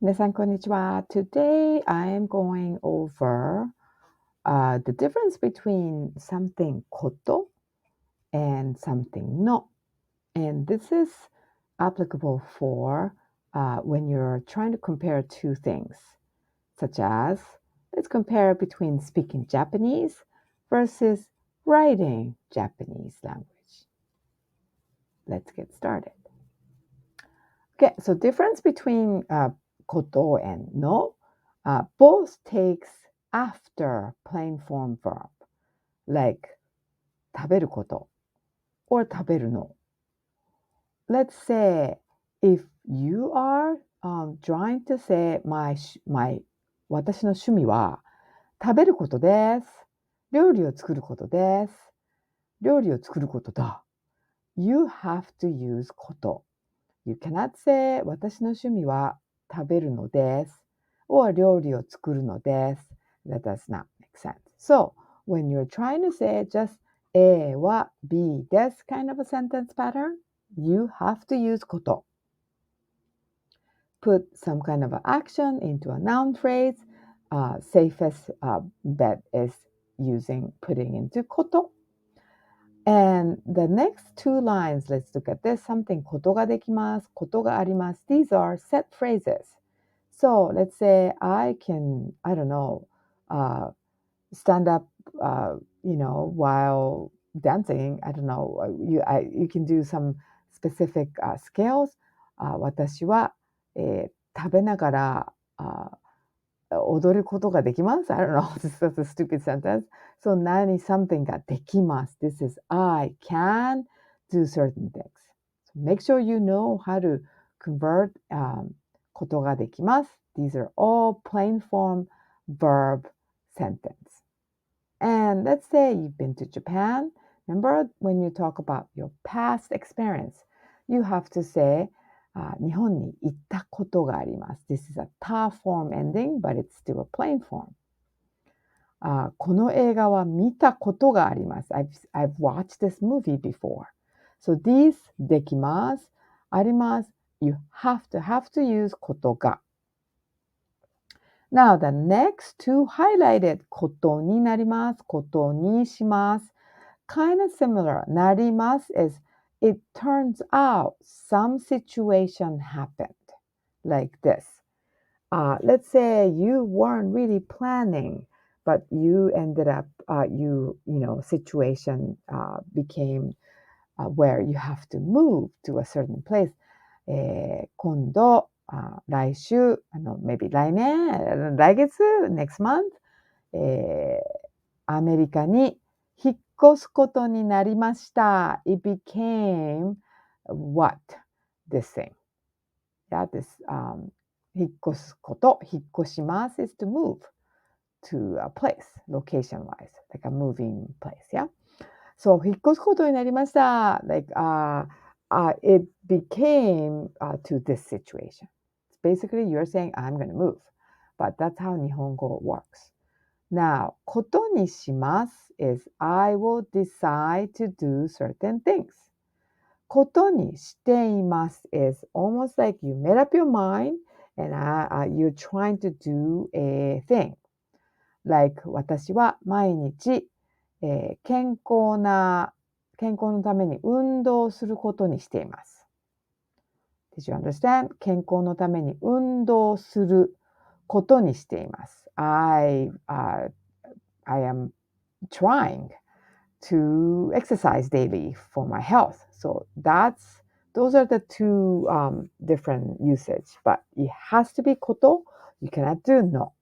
皆さん、こんにちは。Today, I am going over the difference between something こと and something no. And this is applicable for when you're trying to compare two things, such as let's compare between speaking Japanese versus writing Japanese language. Let's get started. Okay, so difference between koto and no, both takes after plain form verb, like 食べること or 食べるの. Let's say if you are trying to say my 私の趣味は食べることです。料理を作ることです。料理を作ることだ。You have to use こと。You cannot say 私の趣味は食べるのです or 料理を作るのです。That does not make sense. So, when you're trying to say just A は B です kind of a sentence pattern, you have to use こと。Put some kind of action into a noun phrase. Safest bet is using putting into こと。And the next two lines, let's look at this. Something ことができます、ことがあります。These are set phrases. So let's say I can, I don't know, stand up, while dancing. I don't know. You can do some specific scales. 私は、食べながら、踊ることができます。I don't know. This is a stupid sentence. So 何 something ができます。This is I can do certain things. So make sure you know how to convert ことができます。These are all plain form verb sentence. And let's say you've been to Japan. Remember when you talk about your past experience, you have to say 日本に行ったことがあります。This is a ta form ending, but it's still a plain form. この映画は見たことがあります。I've watched this movie before. So these できます、あります。You have to use ことが。Now the next two highlighted ことになります、ことにします。Kind of similar. なります is it turns out some situation happened like this. Let's say you weren't really planning, but you ended up, situation became where you have to move to a certain place. 今度、来週、maybe 来年、来月、next month、アメリカに引っ越すことになりました。It became what? This thing. Yeah, this 引っ越すこと、引っ越します is to move to a place, location wise, like a moving place, yeah? So 引っ越すことになりました。Like, it became to this situation. Basically, you're saying, I'm going to move. But that's how 日本語 works. Now, ことにします is I will decide to do certain things. ことにしています is almost like you made up your mind and you're trying to do a thing. Like 私は毎日、健康のために運動することにしています。Did you understand? 健康のために運動することにしています。I am trying to exercise daily for my health. So those are the two different usage, but it has to be こと. You cannot do no.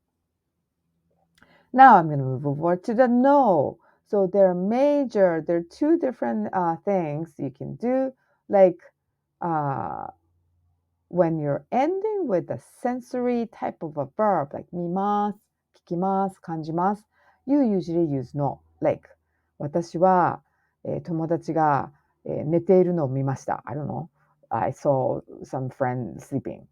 Now I'm going to move over to the no. So there are two different things you can do, like when you're ending with a sensory type of a verb, like 見ます、聞きます、感じます, you usually use no. Like 私は、友達が、寝ているのを見ました。I don't know. I saw some friend sleeping.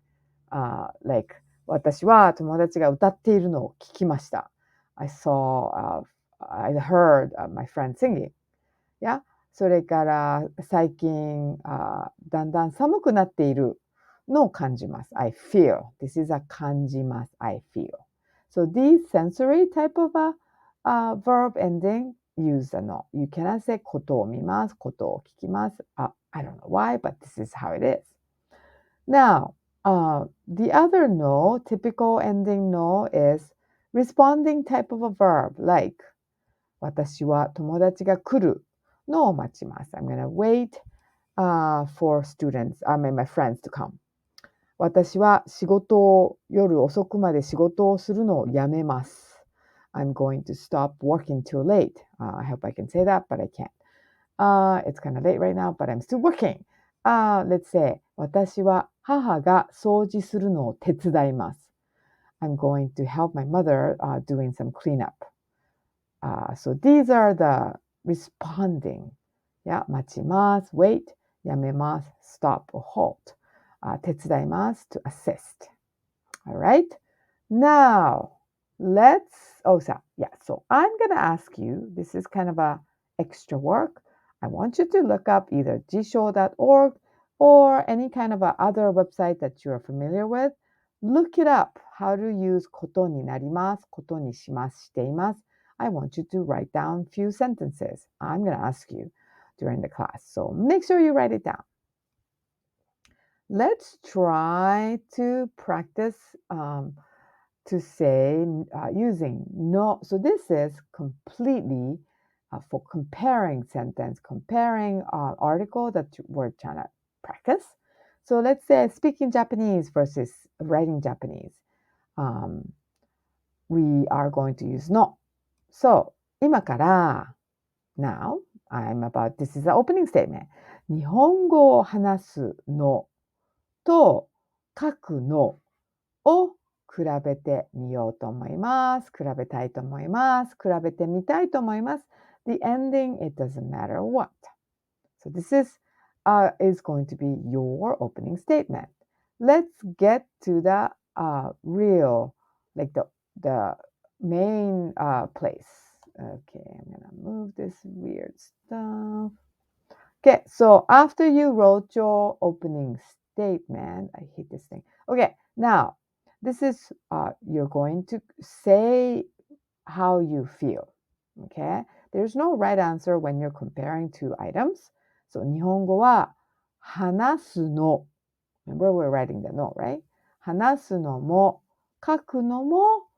Like 私は友達が歌っているのを聞きました。I heard my friend singing. Yeah? それから最近、だんだん寒くなっている。の感じます。I feel. This is a 感じます。I feel. So these sensory type of verb ending use the no. You cannot say ことを見ます、ことを聞きます。I don't know why, but this is how it is. Now, the other no, typical ending no is responding type of a verb like 私は友達が来るのを待ちます。I'm gonna wait for students, my friends to come. 私は夜遅くまで仕事をするのをやめます。I'm going to stop working too late. I hope I can say that, but I can't. It's kind of late right now, but I'm still working. Let's say, 私は母が掃除するのを手伝います。I'm going to help my mother doing some cleanup. So these are the responding. Yeah, 待ちます、wait, やめます、stop or halt. 手伝います to assist. Alright? Now, so I'm going to ask you, this is kind of a extra work. I want you to look up either jisho.org or any kind of a other website that you're familiar with. Look it up. How to use ことになります、ことにします、しています。I want you to write down few sentences. I'm going to ask you during the class. So make sure you write it down. Let's try to practice to say using no. So this is completely for comparing sentence, comparing article that we're trying to practice. So let's say speaking Japanese versus writing Japanese. We are going to use no. So 今から now this is the opening statement. 日本語を話すのと書くのを比べてみようと思います。比べたいと思います。比べてみたいと思います。The ending, it doesn't matter what. So this is going to be your opening statement. Let's get to the real, like the main place. Okay, I'm gonna move this weird stuff. Okay, so after you wrote your opening statement, I hate this thing. Okay, now this is you're going to say how you feel. Okay, there's no right answer when you're comparing two items. So 日本語は話すの Remember we're writing the no, right? 話すのも書くのも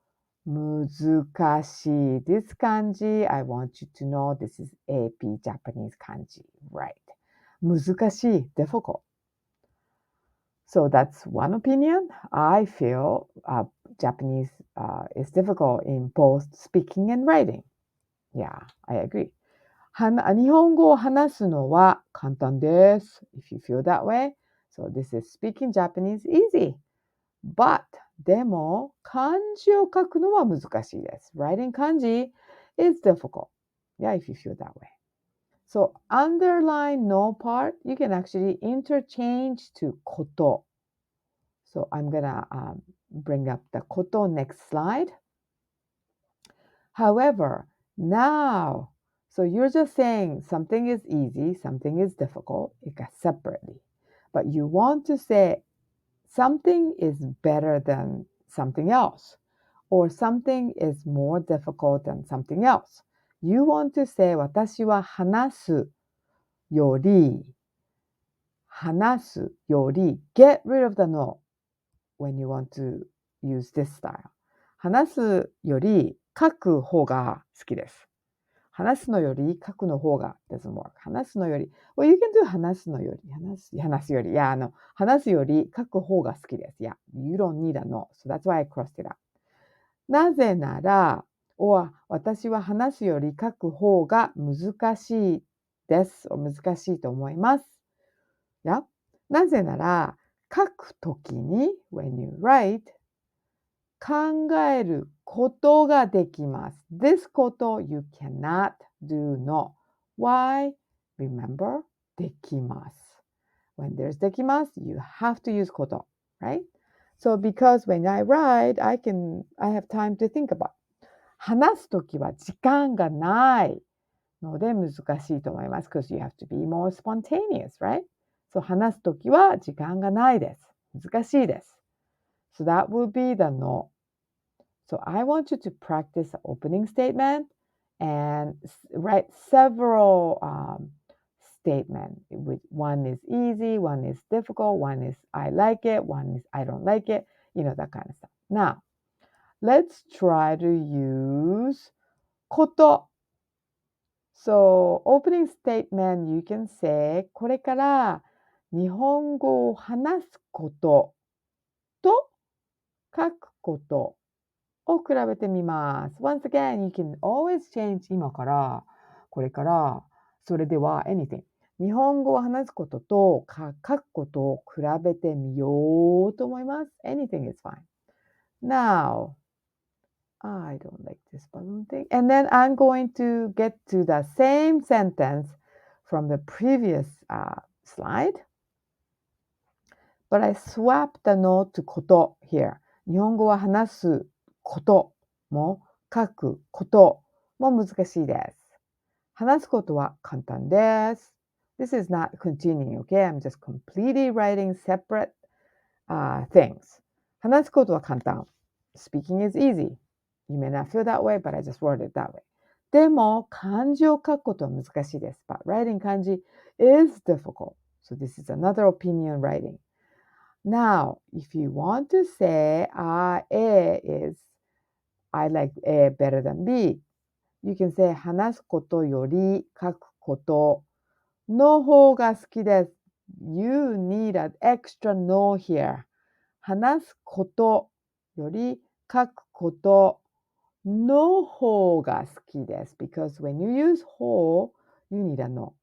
難しい This kanji, I want you to know this is AP Japanese kanji, right? 難しい difficult. So that's one opinion. I feel Japanese is difficult in both speaking and writing. Yeah, I agree. 日本語を話すのは簡単です If you feel that way. So this is speaking Japanese easy. But でも漢字を書くのは難しいです Writing kanji is difficult. Yeah, if you feel that way. So underline no part, you can actually interchange to こと So I'm gonna bring up the こと next slide. However, now, so you're just saying something is easy, something is difficult, separately. But you want to say something is better than something else, or something is more difficult than something else. You want to say 私は話すより get rid of the no when you want to use this style. 話すより書く方が好きです。話すのより書くの方が doesn't work. 話すのより well, you can do 話すのより話すより話すより書く方が好きです。Yeah, you don't need a no. So that's why I crossed it out. なぜなら私は話すより書く方が難しいです。難しいと思います。Yeah? なぜなら書くときに when you write 考えることができます。This こと you cannot do no. Why? Remember できます。When there's できます you have to use こと right? So because when I write I have time to think about 話すときは時間がないので難しいと思います。Because you have to be more spontaneous, right? So 話すときは時間がないです。難しいです。So that will be the no. So I want you to practice the opening statement and write several statements. One is easy, one is difficult, one is I like it, one is I don't like it, that kind of stuff. Now, let's try to use こと。So, opening statement, you can say これから日本語を話すことと書くことを比べてみます。Once again, you can always change 今から、これから、それでは anything。日本語を話すことと書くことを比べてみようと思います。Anything is fine. Now, I don't like this balloon thing. And then I'm going to get to the same sentence from the previous slide. But I swapped the no to こと here. 日本語は話すことも書くことも難しいです。話すことは簡単です。This is not continuing, okay? I'm just completely writing separate things. 話すことは簡単。Speaking is easy.You may not feel that way, but I just worded it that way. でも、漢字を書くことは難しいです。But writing 漢字 is difficult. So this is another opinion writing. Now, if you want to say, A is, I like A better than B, you can say 話すことより書くことの方が好きです。You need an extra no here. 話すことより書くことの方が好きです。Because when you use 方, you need a no.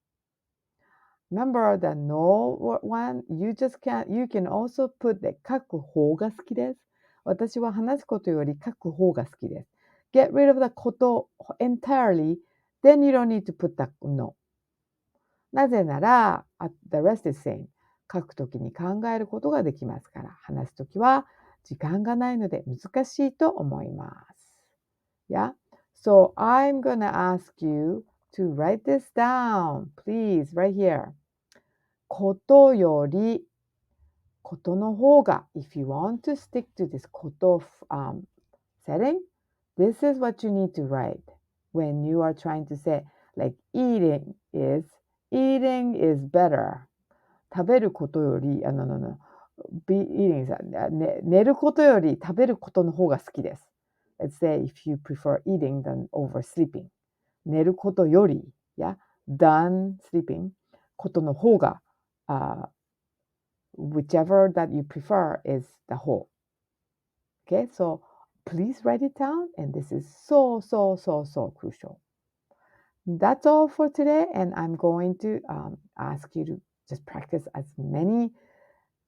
Remember the no one, you can also put the 書く方が好きです。私は話すことより書く方が好きです。Get rid of the こと entirely, then you don't need to put the no. なぜなら、the rest is same. 書くときに考えることができますから、話すときは時間がないので難しいと思います。Yeah? So I'm gonna ask you to write this down. Please, right here. ことより、ことの方が。If you want to stick to this こと、setting, this is what you need to write when you are trying to say, like eating is better. 食べることより、no. Eating is, 寝ることより食べることの方が好きです。Let's say if you prefer eating than over sleeping. 寝ることより、yeah, than sleeping ことの方が、whichever that you prefer is the whole. Okay, so please write it down, and this is so crucial. That's all for today, and I'm going to ask you to just practice as many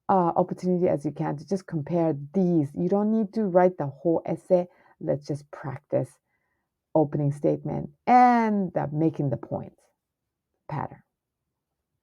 opportunity as you can to just compare these. You don't need to write the whole essay. Let's just practice opening statement and making the point pattern.